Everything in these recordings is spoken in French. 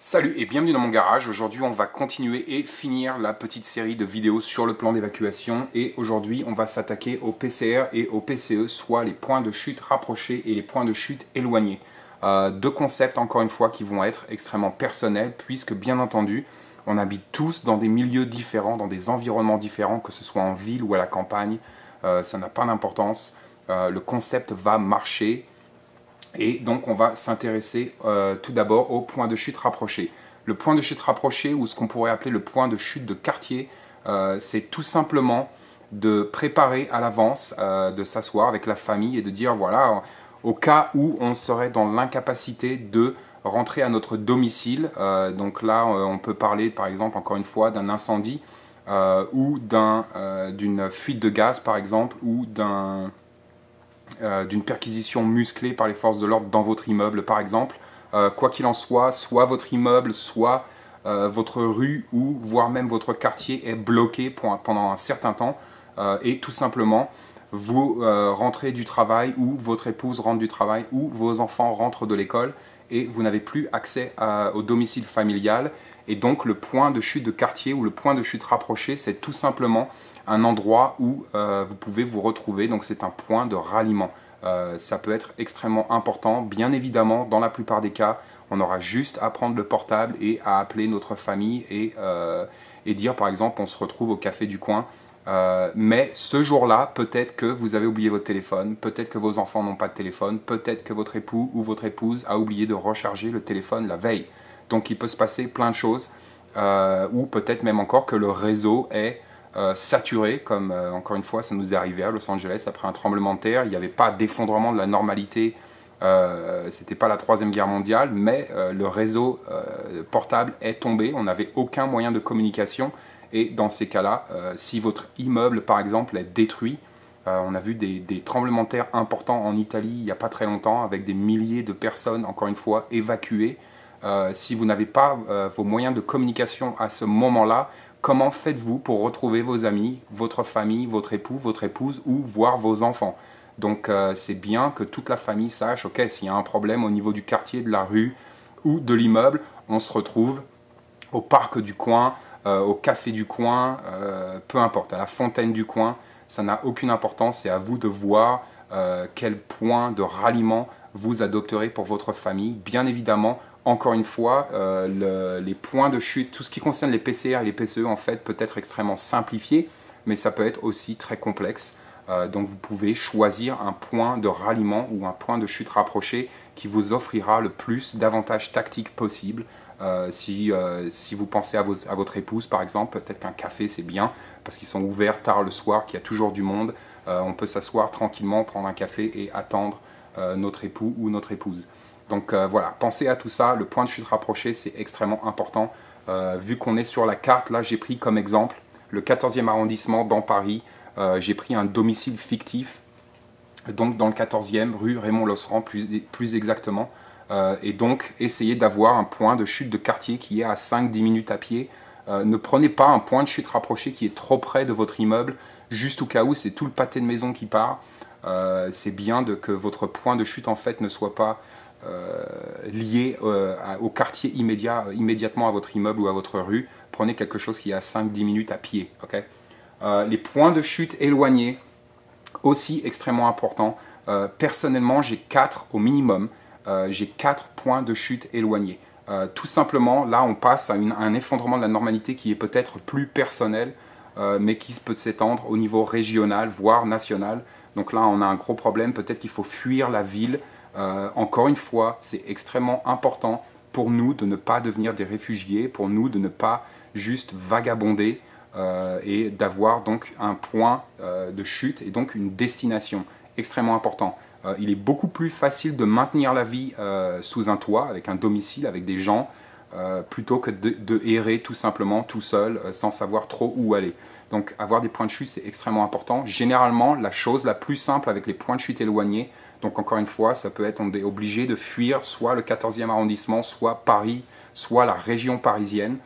Salut et bienvenue dans mon garage. Aujourd'hui on va continuer et finir la petite série de vidéos sur le plan d'évacuation et aujourd'hui on va s'attaquer au PCR et au PCE, soit les points de chute rapprochés et les points de chute éloignés. Deux concepts encore une fois qui vont être extrêmement personnels puisque bien entendu on habite tous dans des milieux différents, dans des environnements différents, que ce soit en ville ou à la campagne, ça n'a pas d'importance, le concept va marcher. Et donc on va s'intéresser tout d'abord au point de chute rapproché. Le point de chute rapproché, ou ce qu'on pourrait appeler le point de chute de quartier, c'est tout simplement de préparer à l'avance, de s'asseoir avec la famille et de dire voilà, au cas où on serait dans l'incapacité de rentrer à notre domicile, donc là on peut parler par exemple encore une fois d'un incendie ou d'une fuite de gaz par exemple, ou d'une perquisition musclée par les forces de l'ordre dans votre immeuble par exemple. Quoi qu'il en soit votre immeuble, soit votre rue ou voire même votre quartier est bloqué pendant un certain temps et tout simplement vous rentrez du travail ou votre épouse rentre du travail ou vos enfants rentrent de l'école et vous n'avez plus accès au domicile familial. Et donc le point de chute de quartier ou le point de chute rapproché, c'est tout simplement un endroit où vous pouvez vous retrouver. Donc c'est un point de ralliement. Ça peut être extrêmement important. Bien évidemment, dans la plupart des cas, on aura juste à prendre le portable et à appeler notre famille et dire par exemple on se retrouve au café du coin. Mais ce jour-là, peut-être que vous avez oublié votre téléphone, peut-être que vos enfants n'ont pas de téléphone, peut-être que votre époux ou votre épouse a oublié de recharger le téléphone la veille. Donc il peut se passer plein de choses, ou peut-être même encore que le réseau est saturé, comme encore une fois ça nous est arrivé à Los Angeles après un tremblement de terre. Il n'y avait pas d'effondrement de la normalité, c'était pas la Troisième Guerre mondiale, mais le réseau portable est tombé, on n'avait aucun moyen de communication. Et dans ces cas-là, si votre immeuble par exemple est détruit, on a vu des tremblements de terre importants en Italie il n'y a pas très longtemps, avec des milliers de personnes encore une fois évacuées. Si vous n'avez pas vos moyens de communication à ce moment-là, comment faites-vous pour retrouver vos amis, votre famille, votre époux, votre épouse ou voir vos enfants? Donc c'est bien que toute la famille sache, ok, s'il y a un problème au niveau du quartier, de la rue ou de l'immeuble, on se retrouve au parc du coin, au café du coin, peu importe, à la fontaine du coin, ça n'a aucune importance. C'est à vous de voir quel point de ralliement vous adopterez pour votre famille. Bien évidemment, encore une fois, les points de chute, tout ce qui concerne les PCR et les PCE en fait peut être extrêmement simplifié, mais ça peut être aussi très complexe. Donc vous pouvez choisir un point de ralliement ou un point de chute rapproché qui vous offrira le plus d'avantages tactiques possibles. Si vous pensez à votre épouse par exemple, peut-être qu'un café c'est bien parce qu'ils sont ouverts tard le soir, qu'il y a toujours du monde. On peut s'asseoir tranquillement, prendre un café et attendre notre époux ou notre épouse. Donc voilà, pensez à tout ça. Le point de chute rapproché c'est extrêmement important. Vu qu'on est sur la carte, là j'ai pris comme exemple le 14e arrondissement dans Paris. J'ai pris un domicile fictif, donc dans le 14e, rue Raymond Losserand plus exactement. Et donc essayez d'avoir un point de chute de quartier qui est à 5-10 minutes à pied. Ne prenez pas un point de chute rapproché qui est trop près de votre immeuble, juste au cas où c'est tout le pâté de maison qui part. C'est bien que votre point de chute en fait ne soit pas lié au quartier immédiatement à votre immeuble ou à votre rue. Prenez quelque chose qui est à 5-10 minutes à pied. Okay. Les points de chute éloignés, aussi extrêmement importants. Personnellement, j'ai 4 au minimum. J'ai 4 points de chute éloignés. Tout simplement, là on passe à un effondrement de la normalité qui est peut-être plus personnel, mais qui peut s'étendre au niveau régional, voire national. Donc là on a un gros problème, peut-être qu'il faut fuir la ville. Encore une fois, c'est extrêmement important pour nous de ne pas devenir des réfugiés, pour nous de ne pas juste vagabonder et d'avoir donc un point de chute et donc une destination. Extrêmement important. Il est beaucoup plus facile de maintenir la vie sous un toit, avec un domicile, avec des gens, plutôt que de errer tout simplement tout seul, sans savoir trop où aller. Donc avoir des points de chute, c'est extrêmement important. Généralement, la chose la plus simple avec les points de chute éloignés, donc encore une fois, ça peut être, on est obligé de fuir soit le 14e arrondissement, soit Paris, soit la région parisienne.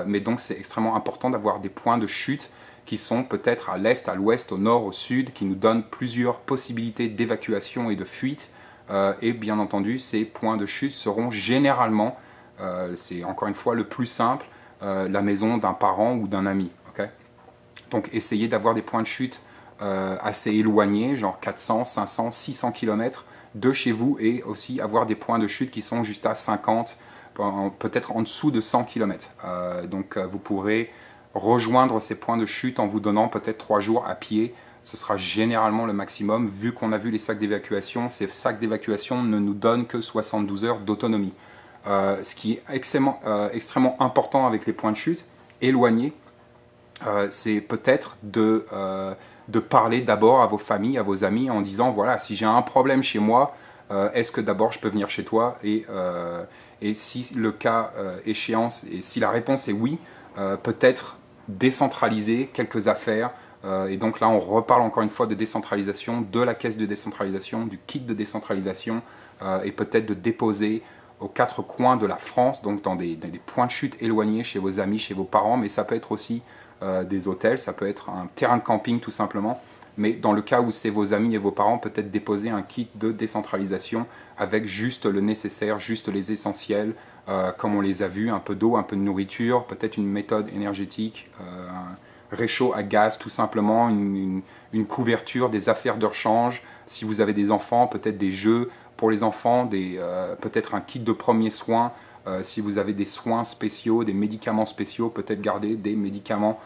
Mais donc c'est extrêmement important d'avoir des points de chute qui sont peut-être à l'est, à l'ouest, au nord, au sud, qui nous donnent plusieurs possibilités d'évacuation et de fuite. Et bien entendu, ces points de chute seront généralement C'est encore une fois le plus simple, la maison d'un parent ou d'un ami. Okay, donc essayez d'avoir des points de chute assez éloignés, genre 400, 500, 600 km de chez vous, et aussi avoir des points de chute qui sont juste à 50, peut-être en dessous de 100 km. Donc vous pourrez rejoindre ces points de chute en vous donnant peut-être 3 jours à pied. Ce sera généralement le maximum, vu qu'on a vu les sacs d'évacuation. Ces sacs d'évacuation ne nous donnent que 72 heures d'autonomie. Ce qui est extrêmement important avec les points de chute éloignés, c'est peut-être de parler d'abord à vos familles, à vos amis, en disant, voilà, si j'ai un problème chez moi, est-ce que d'abord je peux venir chez toi, et si le cas échéance, et si la réponse est oui, peut-être décentraliser quelques affaires. Et donc là, on reparle encore une fois de décentralisation, de la caisse de décentralisation, du kit de décentralisation, et peut-être de déposer aux 4 coins de la France, donc dans des points de chute éloignés chez vos amis, chez vos parents, mais ça peut être aussi des hôtels, ça peut être un terrain de camping tout simplement. Mais dans le cas où c'est vos amis et vos parents, peut-être déposer un kit de décentralisation avec juste le nécessaire, juste les essentiels, comme on les a vus, un peu d'eau, un peu de nourriture, peut-être une méthode énergétique, un réchaud à gaz tout simplement, une couverture, des affaires de rechange. Si vous avez des enfants, peut-être des jeux pour les enfants, peut-être un kit de premiers soins. Si vous avez des soins spéciaux, des médicaments spéciaux, peut-être garder des médicaments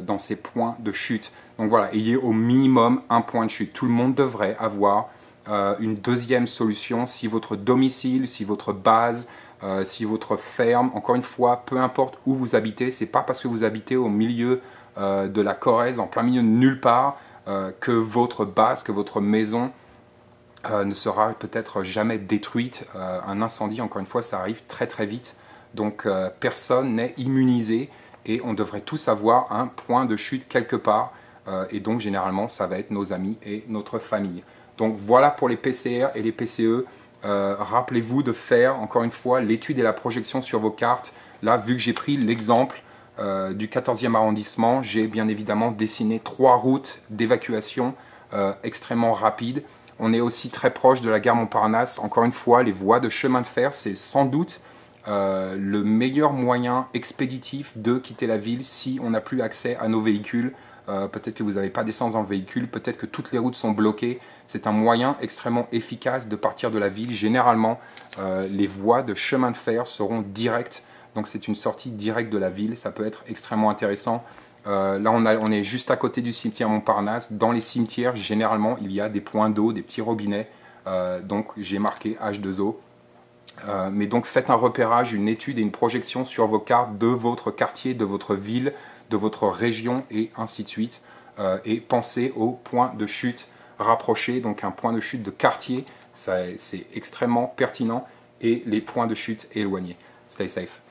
dans ces points de chute. Donc voilà, ayez au minimum un point de chute. Tout le monde devrait avoir une deuxième solution si votre domicile, si votre base, si votre ferme, encore une fois, peu importe où vous habitez, c'est pas parce que vous habitez au milieu de la Corrèze, en plein milieu de nulle part, que votre base, que votre maison ne sera peut-être jamais détruite. Un incendie, encore une fois, ça arrive très très vite. Donc personne n'est immunisé et on devrait tous avoir un point de chute quelque part. Et donc généralement, ça va être nos amis et notre famille. Donc voilà pour les PCR et les PCE. Rappelez-vous de faire, encore une fois, l'étude et la projection sur vos cartes. Là, vu que j'ai pris l'exemple du 14e arrondissement, j'ai bien évidemment dessiné 3 routes d'évacuation extrêmement rapides. On est aussi très proche de la gare Montparnasse. Encore une fois, les voies de chemin de fer, c'est sans doute le meilleur moyen expéditif de quitter la ville si on n'a plus accès à nos véhicules. Peut-être que vous n'avez pas d'essence dans le véhicule, peut-être que toutes les routes sont bloquées. C'est un moyen extrêmement efficace de partir de la ville. Généralement, les voies de chemin de fer seront directes. Donc c'est une sortie directe de la ville. Ça peut être extrêmement intéressant. Là, on est juste à côté du cimetière Montparnasse. Dans les cimetières, généralement, il y a des points d'eau, des petits robinets. Donc, j'ai marqué H2O. Mais donc, faites un repérage, une étude et une projection sur vos cartes de votre quartier, de votre ville, de votre région et ainsi de suite. Et pensez aux points de chute rapprochés. Donc, un point de chute de quartier, c'est extrêmement pertinent. Et les points de chute éloignés. Stay safe.